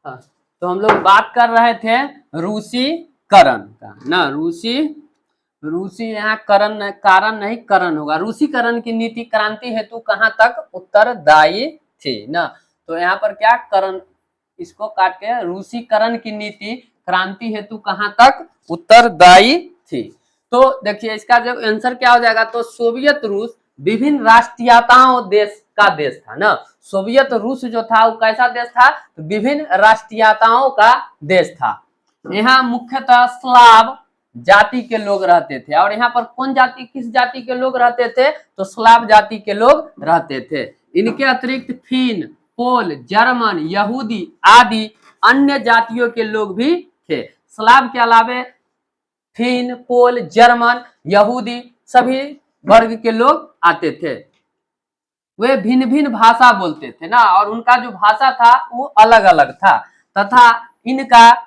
हाँ, तो हम लोग बात कर रहे थे रूसीकरण का ना। रूसी यहाँ करण कारण नहीं करण होगा। रूसीकरण की नीति क्रांति हेतु कहाँ तक उत्तरदायी थी ना। तो यहाँ पर क्या करण, इसको काट के रूसीकरण की नीति क्रांति हेतु कहाँ तक उत्तरदायी थी। तो देखिए इसका जब आंसर क्या हो जाएगा, तो सोवियत रूस विभिन्न राष्ट्रीयताओं देश का देश था ना। सोवियत रूस जो था वो कैसा देश था, तो विभिन्न राष्ट्रीयताओं का देश था। यहाँ मुख्यतः स्लाव जाति के लोग रहते थे। और यहाँ पर कौन जाति, किस जाति के लोग रहते थे, तो स्लाव जाति के लोग रहते थे। इनके अतिरिक्त फिन, पोल, जर्मन, यहूदी आदि अन्य जातियों के लोग भी थे। स्लाव के अलावे फिन, पोल, जर्मन, यहूदी सभी वर्ग के लोग आते थे। वे भिन्न भिन्न भाषा बोलते थे ना, और उनका जो भाषा था वो अलग अलग था, तथा इनका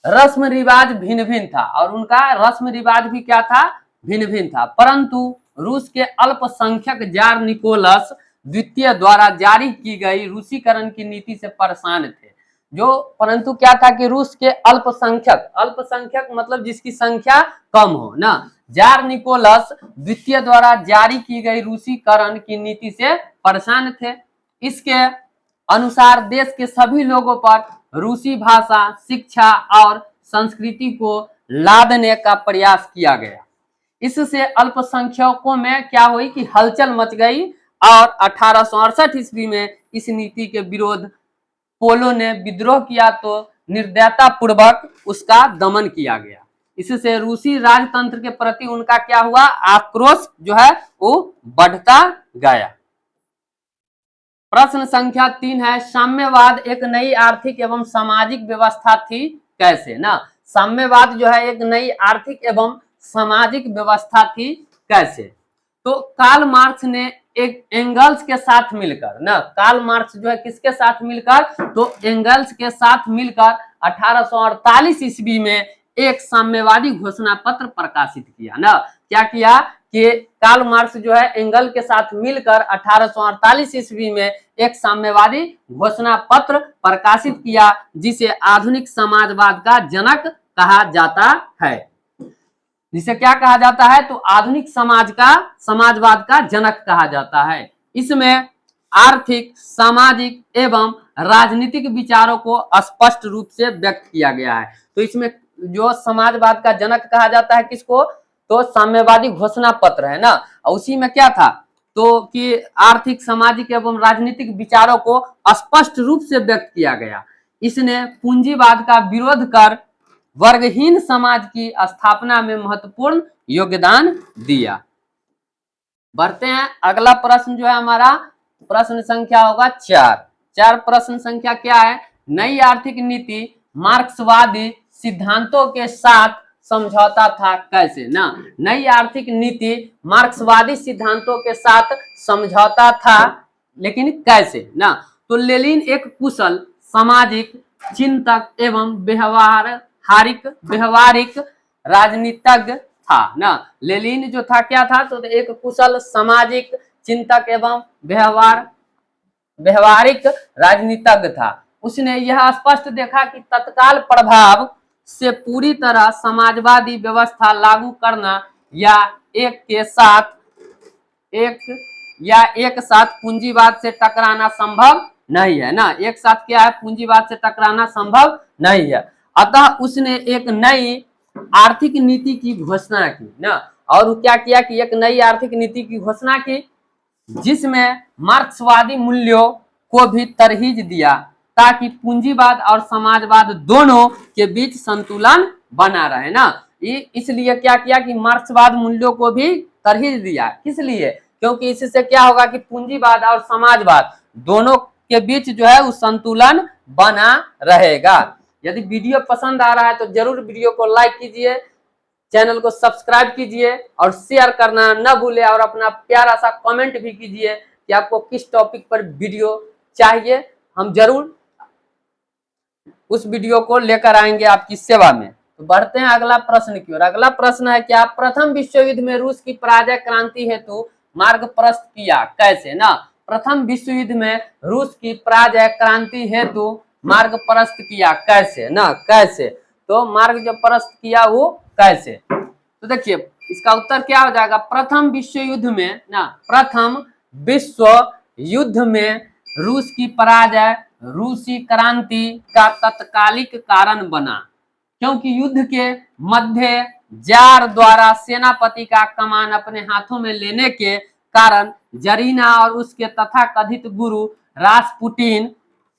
रस्म रिवाज भिन्न भिन्न था। और उनका रस्म रिवाज भी क्या था, भिन्न भिन्न था। परंतु रूस के अल्पसंख्यक जार निकोलस द्वितीय द्वारा जारी की गई रूसीकरण की नीति से परेशान थे। जो परंतु क्या था कि रूस के अल्पसंख्यक, अल्पसंख्यक मतलब जिसकी संख्या कम हो ना, जार निकोलस द्वितीय द्वारा जारी की गई रूसीकरण की नीति से परेशान थे। इसके अनुसार देश के सभी लोगों पर रूसी भाषा, शिक्षा और संस्कृति को लादने का प्रयास किया गया। इससे अल्पसंख्यकों में क्या हुई कि हलचल मच गई, और 1868 ईस्वी में इस नीति के विरोध पोलो ने विद्रोह किया, तो निर्दयता पूर्वक उसका दमन किया गया। इससे रूसी राजतंत्र के प्रति उनका क्या हुआ, आक्रोश जो है वो बढ़ता गया। प्रश्न संख्या 3 है, साम्यवाद एक नई आर्थिक एवं सामाजिक व्यवस्था थी कैसे ना। साम्यवाद जो है एक नई आर्थिक एवं सामाजिक व्यवस्था थी कैसे। तो कार्ल मार्क्स ने एक एंगल्स के साथ मिलकर ना, कार्ल मार्क्स जो है किसके साथ मिलकर, तो एंगल्स के साथ मिलकर 1848 ईस्वी में एक साम्यवादी घोषणा पत्र प्रकाशित किया ना। क्या किया कि कार्ल मार्क्स जो है एंगल के साथ मिलकर 1848 ईस्वी में एक साम्यवादी घोषणा पत्र प्रकाशित किया, जिसे आधुनिक समाजवाद का जनक कहा जाता है। जिसे क्या कहा जाता है, तो आधुनिक समाजवाद का जनक कहा जाता है। इसमें आर्थिक, सामाजिक एवं राजनीतिक विचारों को स्पष्ट रूप से व्यक्त किया गया है। तो इसमें जो समाजवाद का जनक कहा जाता है किसको, तो साम्यवादी घोषणा पत्र है ना। उसी में क्या था, तो कि आर्थिक, सामाजिक एवं राजनीतिक विचारों को स्पष्ट रूप से व्यक्त किया गया। इसने पूंजीवाद का विरोध कर वर्गहीन समाज की स्थापना में महत्वपूर्ण योगदान दिया। बढ़ते हैं, अगला प्रश्न जो है हमारा प्रश्न संख्या होगा 4। प्रश्न संख्या क्या है, नई आर्थिक नीति मार्क्सवादी सिद्धांतों के साथ समझौता था कैसे ना। नई आर्थिक नीति मार्क्सवादी सिद्धांतों के साथ समझौता था, लेकिन कैसे ना। तो लेनिन एक कुशल सामाजिक चिंतक एवं व्यवहारिक राजनीतिज्ञ था ना। लेनिन जो था क्या था, तो एक कुशल सामाजिक चिंतक एवं व्यवहारिक राजनीतिज्ञ था। उसने यह स्पष्ट देखा कि तत्काल प्रभाव से पूरी तरह समाजवादी व्यवस्था लागू करना या एक साथ पूंजीवाद से टकराना संभव नहीं है ना। एक साथ क्या है, पूंजीवाद से टकराना संभव नहीं है। अतः उसने एक नई आर्थिक नीति की घोषणा की ना। और क्या किया कि एक नई आर्थिक नीति की घोषणा की, जिसमें मार्क्सवादी मूल्यों को भी तरहीज दिया, ताकि पूंजीवाद और समाजवाद दोनों के बीच संतुलन बना रहे ना। इसलिए क्या किया कि मार्क्सवाद मूल्यों को भी तरहीज दिया। किस लिए, क्योंकि इससे क्या होगा कि पूंजीवाद और समाजवाद दोनों के बीच जो है वो संतुलन बना रहेगा। यदि वीडियो पसंद आ रहा है तो जरूर वीडियो को लाइक कीजिए, चैनल को सब्सक्राइब कीजिए और शेयर करना न भूले, और अपना प्यारा सा कमेंट भी कीजिए कि आपको किस टॉपिक पर वीडियो चाहिए। हम जरूर उस वीडियो को लेकर आएंगे आपकी सेवा में। तो बढ़ते हैं अगला प्रश्न की ओर। अगला प्रश्न है, क्या प्रथम विश्व युद्ध में रूस की पराजय क्रांति हेतु मार्ग प्रशस्त किया कैसे ना। प्रथम विश्व युद्ध में रूस की पराजय क्रांति हेतु मार्ग प्रशस्त किया कैसे, ना कैसे, तो मार्ग जो प्रशस्त किया वो कैसे। तो देखिए इसका उत्तर क्या हो जाएगा, प्रथम विश्व युद्ध में ना, प्रथम विश्व युद्ध में रूस की पराजय रूसी क्रांति का तत्कालिक कारण बना, क्योंकि युद्ध के मध्य जार द्वारा सेनापति का कमान अपने हाथों में लेने के कारण जरीना और उसके तथाकथित गुरु रासपुटिन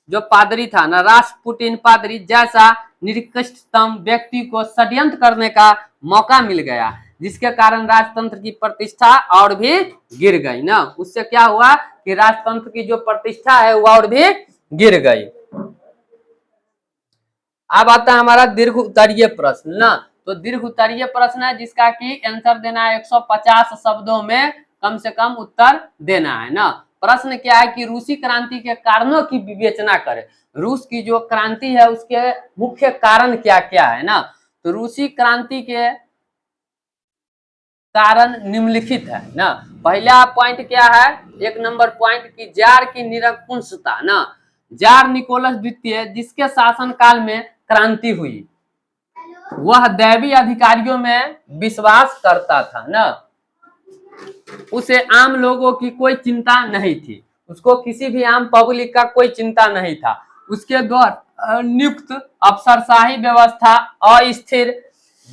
जो पादरी था ना, रासपुटिन पादरी जैसा निकृष्टतम व्यक्ति को षड्यंत्र करने का मौका मिल गया, जिसके कारण राजतंत्र की प्रतिष्ठा और भी गिर गई ना। उससे क्या हुआ कि राजतंत्र की जो प्रतिष्ठा है वो और भी गिर गई। अब आता है हमारा दीर्घ उत्तरीय प्रश्न ना, तो दीर्घ उत्तरीय प्रश्न है जिसका कि आंसर देना है 150 शब्दों में कम से कम उत्तर देना है ना। प्रश्न क्या है कि रूसी क्रांति के कारणों की विवेचना करें, रूस की जो क्रांति है उसके मुख्य कारण क्या क्या है ना। तो रूसी क्रांति के कारण निम्नलिखित है ना। पहला पॉइंट क्या है, एक नंबर पॉइंट की जार की निरंकुशता ना, जार निकोलस द्वितीय जिसके शासन काल में क्रांति हुई वह दैवीय अधिकारियों में विश्वास करता था ना, उसे आम लोगों की कोई चिंता नहीं थी, उसको किसी भी आम पब्लिक का कोई चिंता नहीं था। उसके द्वारा नियुक्त अफसरशाही व्यवस्था अस्थिर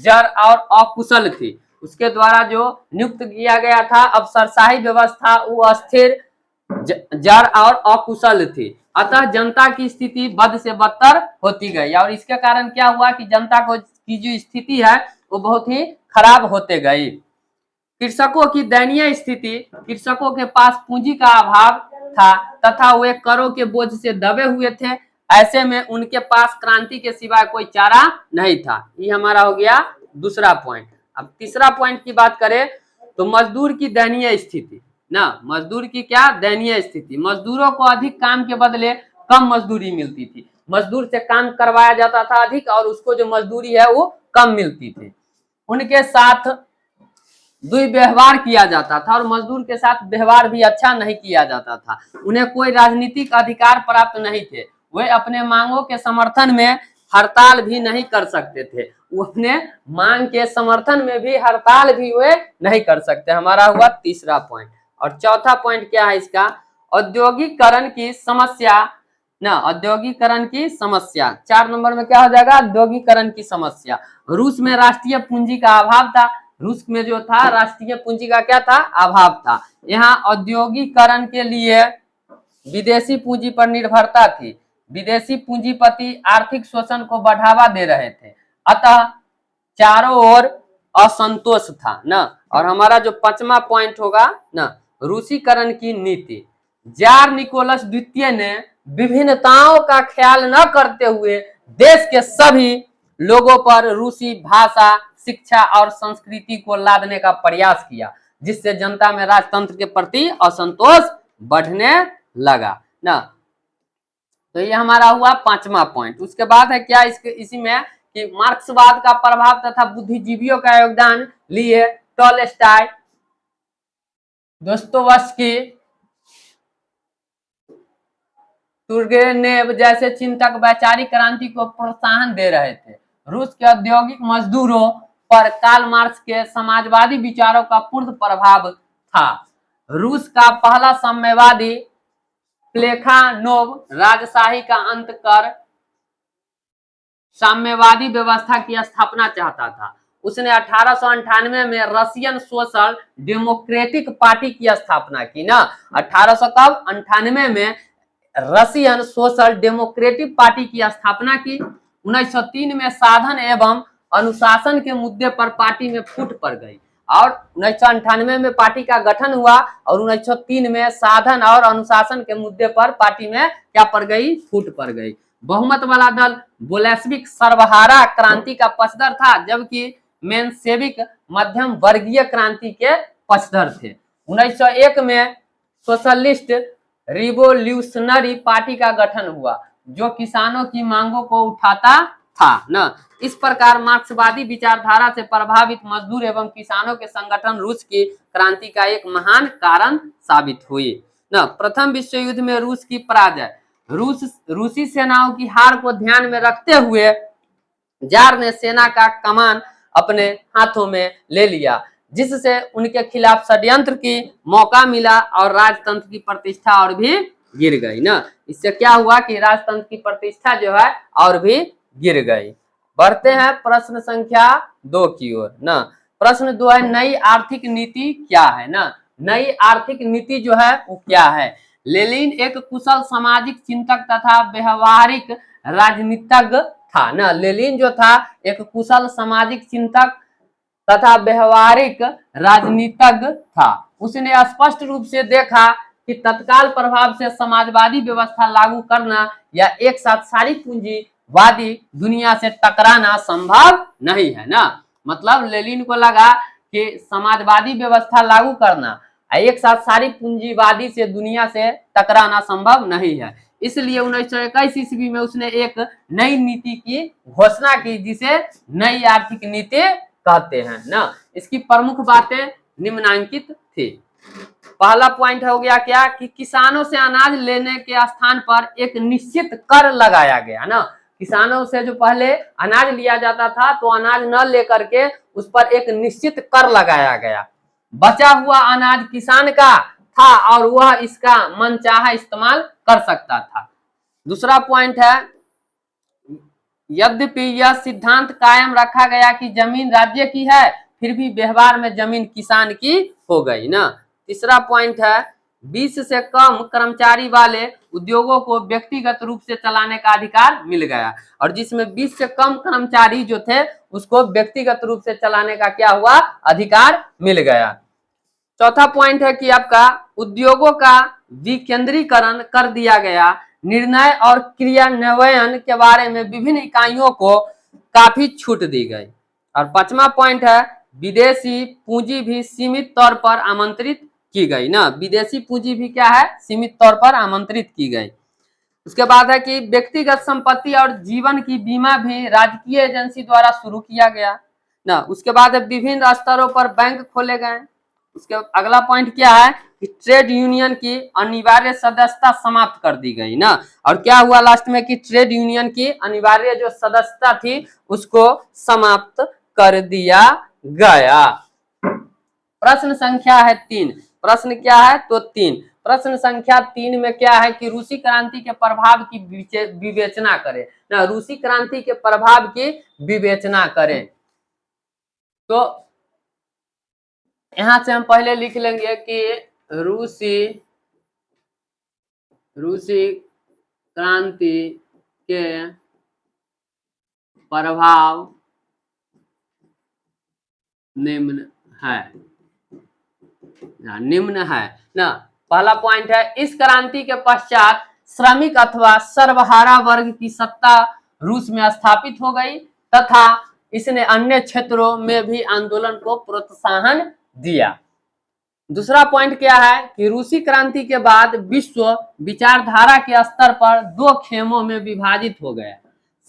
जड़ और अकुशल थी, उसके द्वारा जो नियुक्त किया गया था अफसरशाही व्यवस्था वो अस्थिर जड़ और अकुशल थी, अतः जनता की स्थिति बद से बदतर होती गई और इसके कारण क्या हुआ कि जनता को की जो स्थिति है वो बहुत ही खराब होते गई। कृषकों की दयनीय स्थिति, कृषकों के पास पूंजी का अभाव था तथा वे करों के बोझ से दबे हुए थे, ऐसे में उनके पास क्रांति के सिवाय कोई चारा नहीं था। ये हमारा हो गया दूसरा पॉइंट। अब तीसरा पॉइंट की बात करें तो मजदूर की दयनीय स्थिति ना, मजदूर की क्या दयनीय स्थिति, मजदूरों को अधिक काम के बदले कम मजदूरी मिलती थी, मजदूर से काम करवाया जाता था अधिक और उसको जो मजदूरी है वो कम मिलती थी। उनके साथ दुर्व्यवहार किया जाता था और मजदूर के साथ व्यवहार भी अच्छा नहीं किया जाता था। उन्हें कोई राजनीतिक अधिकार प्राप्त नहीं थे, वे अपने मांगों के समर्थन में हड़ताल भी नहीं कर सकते थे, वो अपने मांग के समर्थन में भी हड़ताल भी वे नहीं कर सकते। हमारा हुआ तीसरा पॉइंट। और चौथा पॉइंट क्या है इसका, औद्योगिकरण की समस्या ना, औद्योगिकरण की समस्या 4 नंबर में क्या हो जाएगा, औद्योगिकरण की समस्या। रूस में राष्ट्रीय पूंजी का अभाव था, रूस में जो था राष्ट्रीय पूंजी का क्या था, अभाव था। यहाँ औद्योगिकरण के लिए विदेशी पूंजी पर निर्भरता थी, विदेशी पूंजीपति आर्थिक शोषण को बढ़ावा दे रहे थे, अतः चारों ओर असंतोष था ना। और हमारा जो 5वां पॉइंट होगा ना, रूसीकरण की नीति, जार निकोलस द्वितीय ने विभिन्नताओं का ख्याल न करते हुए देश के सभी लोगों पर रूसी भाषा शिक्षा और संस्कृति को लादने का प्रयास किया, जिससे जनता में राजतंत्र के प्रति असंतोष बढ़ने लगा ना। तो ये हमारा हुआ 5वां पॉइंट। उसके बाद है क्या इसके इसी में कि मार्क्सवाद का प्रभाव तथा बुद्धिजीवियों का योगदान लिए टॉलस्टॉय, दोस्तोयेव्स्की, तुर्गेनेव जैसे चिंतक वैचारिक क्रांति को प्रोत्साहन दे रहे थे। रूस के औद्योगिक मजदूरों पर कार्ल मार्क्स के समाजवादी विचारों का पूर्ण प्रभाव था। रूस का पहला साम्यवादी प्लेखानोव राजशाही का अंत कर साम्यवादी व्यवस्था की स्थापना चाहता था। उसने 1898 में रशियन सोशल डेमोक्रेटिक पार्टी की स्थापना की ना, 1898 में रशियन सोशल डेमोक्रेटिक पार्टी की स्थापना की। 1903 में साधन एवं अनुशासन के मुद्दे पर पार्टी में फूट पड़ गई और 1998 में पार्टी का गठन हुआ और 1903 में साधन और अनुशासन के मुद्दे पर पार्टी में क्या पड़ गई, फूट पड़ गई। बहुमत वाला दल बोलेस्विक सर्वहारा क्रांति का पक्षधर था, जबकि मेंशेविक मध्यम वर्गीय क्रांति के पक्षधर थे। 1901 में सोशलिस्ट रिवोल्यूशनरी पार्टी का गठन हुआ जो किसानों की मांगों को उठाता था न। इस प्रकार मार्क्सवादी विचारधारा से प्रभावित मजदूर एवं किसानों के संगठन रूस की क्रांति का एक महान कारण साबित हुई न। प्रथम विश्व युद्ध में रूस की पराजय, रूसी सेनाओं की हार को ध्यान में रखते हुए जार ने सेना का कमान अपने हाथों में ले लिया, जिससे उनके खिलाफ षड्यंत्र की मौका मिला और राजतंत्र की प्रतिष्ठा और भी गिर गई ना। इससे क्या हुआ कि राजतंत्र की प्रतिष्ठा जो है और भी गिर गई। बढ़ते हैं प्रश्न संख्या 2 की ओर ना। प्रश्न 2 है, नई आर्थिक नीति क्या है ना। नई आर्थिक नीति जो है वो क्या है। लेनिन एक कुशल सामाजिक चिंतक तथा व्यवहारिक राजनीतिज्ञ था ना। लेनिन जो था एक कुशल सामाजिक चिंतक तथा व्यवहारिक राजनीतिज्ञ था। उसने स्पष्ट रूप से देखा कि तत्काल प्रभाव से समाजवादी व्यवस्था लागू करना या एक साथ सारी पूंजीवादी दुनिया से टकराना संभव नहीं है ना। मतलब लेनिन को लगा कि समाजवादी व्यवस्था लागू करना एक साथ सारी पूंजीवादी से दुनिया से टकराना संभव नहीं है। इसलिए 1921 ईस्वी में उसने एक नई नीति की घोषणा की, जिसे नई आर्थिक नीति कहते हैं ना। इसकी प्रमुख बातें निम्नलिखित थी। पहला पॉइंट हो गया क्या कि किसानों से अनाज लेने के स्थान पर एक निश्चित कर लगाया गया ना। किसानों से जो पहले अनाज लिया जाता था तो अनाज न लेकर के उस पर एक निश्चित कर लगाया गया। बचा हुआ अनाज किसान का था और वह इसका मनचाहा इस्तेमाल कर सकता था। दूसरा पॉइंट है, यद्यपि यह सिद्धांत कायम रखा गया कि जमीन राज्य की है, फिर भी व्यवहार में जमीन किसान की हो गई ना। तीसरा पॉइंट है, 20 से कम कर्मचारी वाले उद्योगों को व्यक्तिगत रूप से चलाने का अधिकार मिल गया, और जिसमें 20 से कम कर्मचारी जो थे उसको व्यक्तिगत रूप से चलाने का क्या हुआ, अधिकार मिल गया। चौथा पॉइंट है कि आपका उद्योगों का विकेंद्रीकरण कर दिया गया। निर्णय और क्रियान्वयन के बारे में विभिन्न इकाइयों को काफी छूट दी गई। और पांचवा पॉइंट है, विदेशी पूंजी भी सीमित तौर पर आमंत्रित की गई ना। विदेशी पूंजी भी क्या है, सीमित तौर पर आमंत्रित की गई। उसके बाद है कि व्यक्तिगत संपत्ति और जीवन की बीमा भी राजकीय एजेंसी द्वारा शुरू किया गया ना। उसके बाद विभिन्न स्तरों पर बैंक खोले गए। उसके अगला पॉइंट क्या है कि ट्रेड यूनियन की अनिवार्य सदस्यता समाप्त कर दी गई ना। और क्या हुआ लास्ट में कि ट्रेड यूनियन की अनिवार्य जो सदस्यता थी उसको समाप्त कर दिया गया। प्रश्न संख्या है 3। प्रश्न क्या है तो 3। प्रश्न संख्या 3 में क्या है कि रूसी क्रांति के प्रभाव की विवेचना करें ना। रूसी क्रांति के प्रभाव की विवेचना करें तो यहां से हम पहले लिख लेंगे कि रूसी क्रांति के प्रभाव निम्न है ना। पहला पॉइंट है, इस क्रांति के पश्चात श्रमिक अथवा सर्वहारा वर्ग की सत्ता रूस में स्थापित हो गई तथा इसने अन्य क्षेत्रों में भी आंदोलन को प्रोत्साहन दिया। दूसरा पॉइंट क्या है कि रूसी क्रांति के बाद विश्व विचारधारा के स्तर पर 2 खेमों में विभाजित हो गया,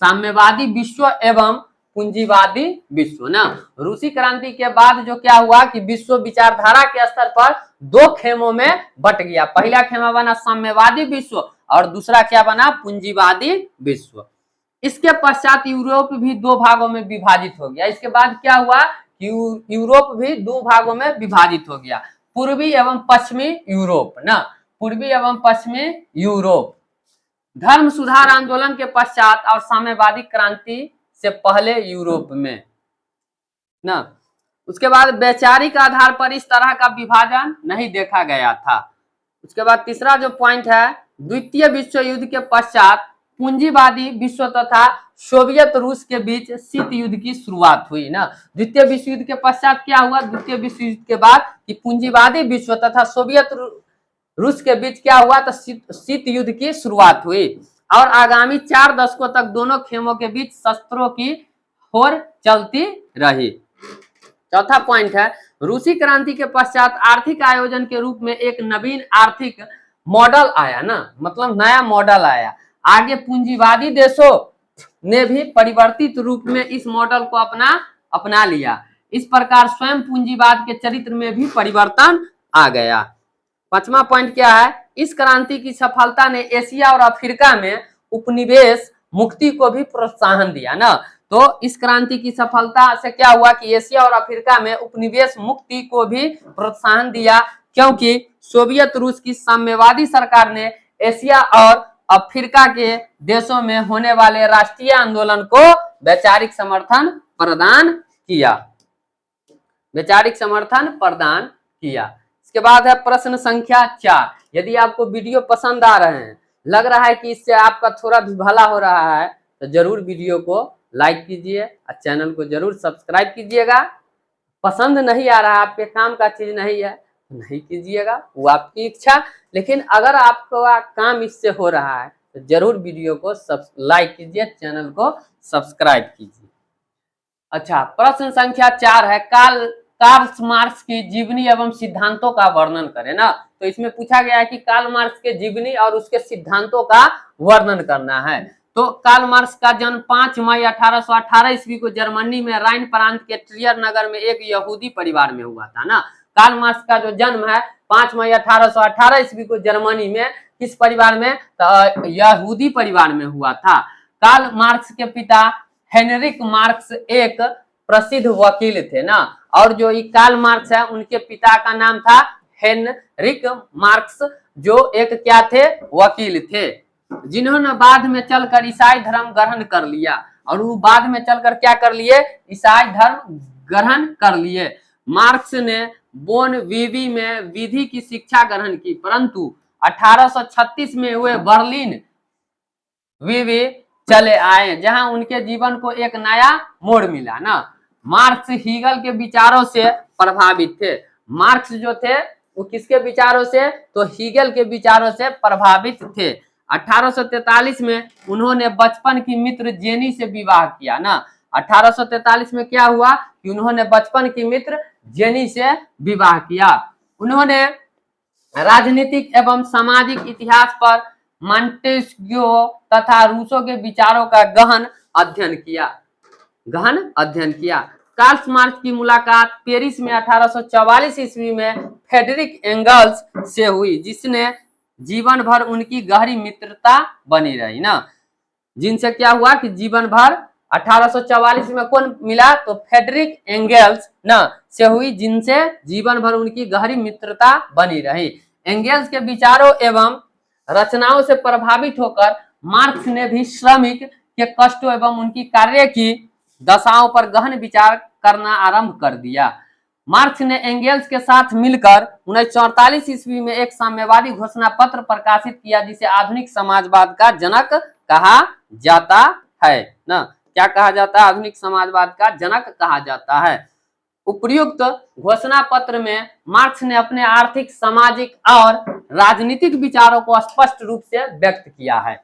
साम्यवादी विश्व एवं पूंजीवादी विश्व ना। रूसी क्रांति के बाद जो क्या हुआ कि विश्व विचारधारा के स्तर पर 2 खेमों में बट गया। पहला खेमा बना साम्यवादी विश्व और दूसरा क्या बना, पूंजीवादी विश्व। इसके पश्चात यूरोप भी 2 भागों में विभाजित हो गया। इसके बाद क्या हुआ कि यूरोप भी 2 भागों में विभाजित हो गया, पूर्वी एवं पश्चिमी यूरोप ना। पूर्वी एवं पश्चिमी यूरोप। धर्म सुधार आंदोलन के पश्चात और साम्यवादी क्रांति से पहले यूरोप में ना। उसके बाद वैचारिक आधार पर इस तरह का विभाजन नहीं देखा गया था। उसके बाद तीसरा जो पॉइंट है, द्वितीय विश्व युद्ध के पश्चात पूंजीवादी विश्व तथा सोवियत रूस के बीच शीत युद्ध की शुरुआत हुई ना। द्वितीय विश्व युद्ध के पश्चात क्या हुआ, द्वितीय विश्व युद्ध के बाद कि पूंजीवादी विश्व तथा सोवियत रूस के बीच क्या हुआ तो शीत युद्ध की शुरुआत हुई और आगामी 4 दशकों तक दोनों खेमों के बीच शस्त्रों की होड़ चलती रही। चौथा पॉइंट है, रूसी क्रांति के पश्चात आर्थिक आयोजन के रूप में एक नवीन आर्थिक मॉडल आया ना। मतलब नया मॉडल आया। आगे पूंजीवादी देशों ने भी परिवर्तित रूप में इस मॉडल को अपना लिया। इस प्रकार स्वयं पूंजीवाद के चरित्र में भी परिवर्तन आ गया। पांचवा पॉइंट क्या है, इस क्रांति की सफलता ने एशिया और अफ्रीका में उपनिवेश मुक्ति को भी प्रोत्साहन दिया ना। तो इस क्रांति की सफलता से क्या हुआ कि एशिया और अफ्रीका में उपनिवेश मुक्ति को भी प्रोत्साहन दिया, क्योंकि सोवियत रूस की साम्यवादी सरकार ने एशिया और अफ्रीका के देशों में होने वाले राष्ट्रीय आंदोलन को वैचारिक समर्थन प्रदान किया, वैचारिक समर्थन प्रदान किया। इसके बाद है प्रश्न संख्या 4। यदि आपको वीडियो पसंद आ रहे हैं, लग रहा है कि इससे आपका थोड़ा भी भला हो रहा है, तो जरूर वीडियो को लाइक कीजिए और चैनल को जरूर सब्सक्राइब कीजिएगा। पसंद नहीं आ रहा, आपके काम का चीज नहीं है, नहीं कीजिएगा, वो आपकी इच्छा। लेकिन अगर आपका काम इससे हो रहा है तो जरूर वीडियो को लाइक कीजिए, चैनल को सब्सक्राइब कीजिए। अच्छा, प्रश्न संख्या 4 है, कार्ल मार्क्स की जीवनी एवं सिद्धांतों का वर्णन करें ना। तो इसमें पूछा गया है कि कार्ल मार्क्स के जीवनी और उसके सिद्धांतों का वर्णन करना है। तो कार्ल मार्क्स का जन्म 5 मई 1818 ईस्वी को जर्मनी में राइन प्रांत के ट्रियर नगर में एक यहूदी परिवार में हुआ था ना। कार्ल मार्क्स का जो जन्म है 5 मई 1818 ईस्वी को जर्मनी में किस परिवार में, तो यहूदी परिवार में हुआ था। कार्ल मार्क्स के पिता हेनरिक मार्क्स एक प्रसिद्ध वकील थे ना, और जो ये कार्ल मार्क्स है उनके पिता का नाम था हेनरिक मार्क्स, जो एक क्या थे, वकील थे, जिन्होंने बाद में चलकर ईसाई धर्म ग्रहण कर लिया। और वो बाद में चलकर क्या कर लिए, ईसाई धर्म ग्रहण कर लिए। मार्क्स ने बोन वीवी में विधि की शिक्षा ग्रहण की, परंतु 1836 में वे बर्लिन वीवी चले आए, जहां उनके जीवन को एक नया मोड़ मिला ना। मार्क्स हीगल के विचारों से प्रभावित थे। मार्क्स जो थे वो किसके विचारों से, तो हीगल के विचारों से प्रभावित थे। 1843 में उन्होंने बचपन की मित्र जेनी से विवाह किया ना। 1843 में क्या हुआ कि उन्होंने बचपन की मित्र जेनी से विवाह किया। उन्होंने राजनीतिक एवं सामाजिक इतिहास पर मॉन्टेस्क्यू तथा रूसो के विचारों का गहन अध्ययन किया। कार्ल मार्क्स की मुलाकात पेरिस में 1844 ईस्वी में फ्रेडरिक एंगल्स से हुई, जिसने जीवन भर उनकी गहरी मित्रता बनी रही ना। जिनसे क्या हुआ कि जीवन भर 1844 में कौन मिला, तो फ्रेडरिक एंगल्स ना से हुई, जिनसे जीवन भर उनकी गहरी मित्रता बनी रही। एंगल्स के विचारों एवं रचनाओं से प्रभावित होकर मार्क्स ने भी श्रमिक के कष्टों एवं उनकी कार्य की दशाओं पर गहन विचार करना आरंभ कर दिया। मार्क्स ने एंगल्स के साथ मिलकर 1944 ईस्वी में एक साम्यवादी घोषणा पत्र प्रकाशित किया, जिसे आधुनिक समाजवाद का जनक कहा जाता है ना। क्या कहा जाता है, आधुनिक समाजवाद का जनक कहा जाता है। उपर्युक्त घोषणा पत्र में मार्क्स ने अपने आर्थिक, सामाजिक और राजनीतिक विचारों को स्पष्ट रूप से व्यक्त किया है।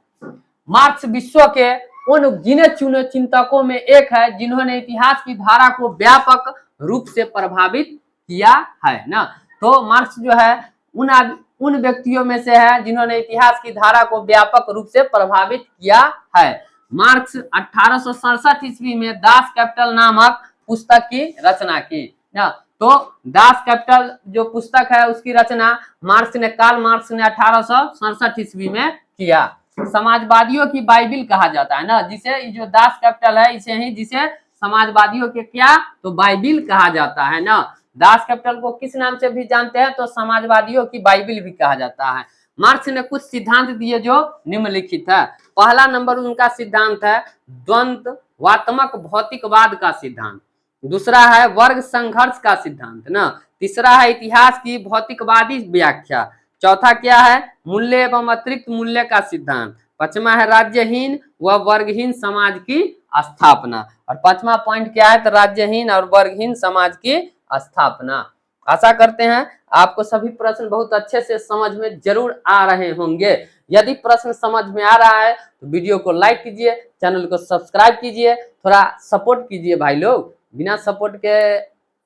मार्क्स विश्व के उन गिने चुने चिंतकों में एक है जिन्होंने इतिहास की धारा को व्यापक रूप से प्रभावित किया है ना। तो मार्क्स जो है उन व्यक्तियों में से है जिन्होंने इतिहास की धारा को व्यापक रूप से प्रभावित किया है। मार्क्स 1867 ईस्वी में दास कैपिटल नामक पुस्तक की रचना की ना। तो दास कैपिटल जो पुस्तक है उसकी रचना कार्ल मार्क्स ने 1867 ईस्वी में किया। समाजवादियों की बाइबिल कहा जाता है ना, जिसे जो दास कैपिटल है जिसे समाजवादियों के क्या, तो बाइबिल कहा जाता है ना। दास कैपिटल को किस नाम से भी जानते हैं, तो समाजवादियों की बाइबिल भी कहा जाता है। मार्क्स ने कुछ सिद्धांत दिए जो निम्नलिखित है। पहला नंबर उनका सिद्धांत है द्वंद्वात्मक भौतिकवाद का सिद्धांत। दूसरा है वर्ग संघर्ष का सिद्धांत ना। तीसरा है इतिहास की भौतिकवादी व्याख्या। चौथा क्या है, मूल्य एवं अतिरिक्त मूल्य का सिद्धांत। पांचवा है राज्यहीन व वर्गहीन समाज की स्थापना। और पांचवा पॉइंट क्या है, तो राज्यहीन और वर्गहीन समाज की स्थापना। आशा करते हैं आपको सभी प्रश्न बहुत अच्छे से समझ में जरूर आ रहे होंगे। यदि प्रश्न समझ में आ रहा है तो वीडियो को लाइक कीजिए, चैनल को सब्सक्राइब कीजिए, थोड़ा सपोर्ट कीजिए भाई लोग। बिना सपोर्ट के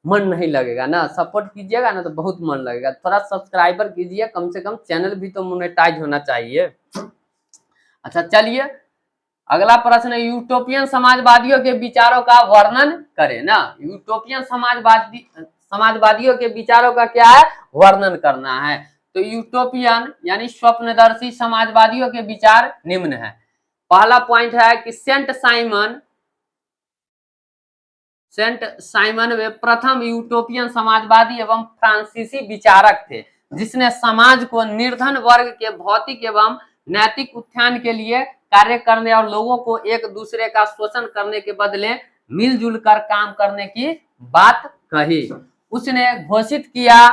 मन नहीं लगेगा ना, सपोर्ट कीजिएगा ना तो बहुत मन लगेगा। थोड़ा सब्सक्राइबर कीजिए, कम से कम चैनल भी तो मोनेटाइज होना चाहिए। अच्छा चलिए, अगला प्रश्न है यूटोपियन समाजवादियों के विचारों का वर्णन करें ना। यूटोपियन समाजवादियों के विचारों का क्या है, वर्णन करना है। तो यूटोपियन यानी स्वप्नदर्शी समाजवादियों के विचार निम्न है। पहला पॉइंट है कि सेंट साइमन वे प्रथम यूटोपियन समाजवादी एवं फ्रांसीसी विचारक थे, जिसने समाज को निर्धन वर्ग के भौतिक एवं नैतिक उत्थान के लिए कार्य करने और लोगों को एक दूसरे का शोषण करने के बदले मिलजुल कर काम करने की बात कही। उसने घोषित किया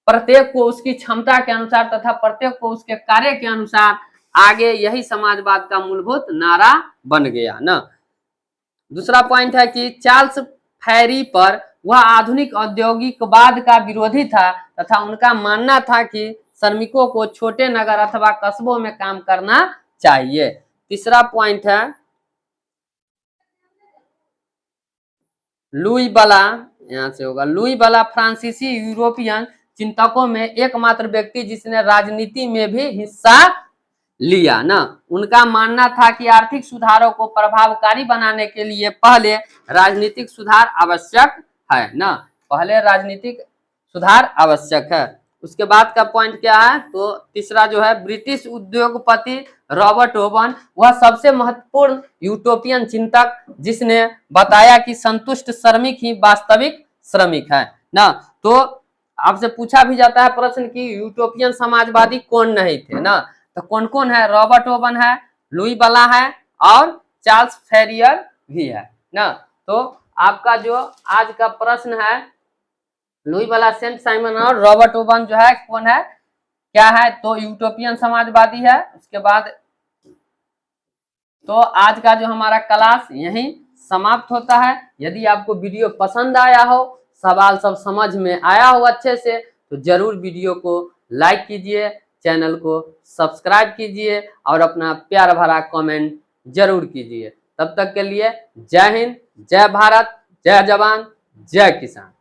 प्रत्येक को उसकी क्षमता के अनुसार तथा प्रत्येक को उसके कार्य के अनुसार आगे, यही समाजवाद का मूलभूत नारा बन गया ना। दूसरा पॉइंट है कि चार्ल्स फैरी पर वह आधुनिक औद्योगिकवाद का विरोधी था तथा उनका मानना था कि श्रमिकों को छोटे नगर अथवा कस्बों में काम करना चाहिए। तीसरा पॉइंट है लुई बला, यहां से होगा लुई बला फ्रांसीसी यूरोपियन चिंतकों में एकमात्र व्यक्ति जिसने राजनीति में भी हिस्सा लिया ना। उनका मानना था कि आर्थिक सुधारों को प्रभावकारी बनाने के लिए पहले राजनीतिक सुधार आवश्यक है ना, पहले राजनीतिक सुधार आवश्यक है। उसके बाद का पॉइंट क्या है, तो तीसरा जो है ब्रिटिश उद्योगपति रॉबर्ट ओवन, वह सबसे महत्वपूर्ण यूटोपियन चिंतक जिसने बताया कि संतुष्ट श्रमिक ही वास्तविक श्रमिक है ना। तो आपसे पूछा भी जाता है प्रश्न कि यूटोपियन समाजवादी कौन नहीं थे ना, तो कौन कौन है, रॉबर्ट ओवन है, लुई बला है और चार्ल्स फैरियर भी है ना। तो आपका जो आज का प्रश्न है लुई बला, सेंट साइमन और रॉबर्ट ओवन जो है कौन है, क्या है, तो यूटोपियन समाजवादी है। उसके बाद तो आज का जो हमारा क्लास यहीं समाप्त होता है। यदि आपको वीडियो पसंद आया हो, सवाल सब समझ में आया हो अच्छे से, तो जरूर वीडियो को लाइक कीजिए, चैनल को सब्सक्राइब कीजिए और अपना प्यार भरा कमेंट जरूर कीजिए। तब तक के लिए जय हिंद, जय भारत, जय जवान, जय किसान।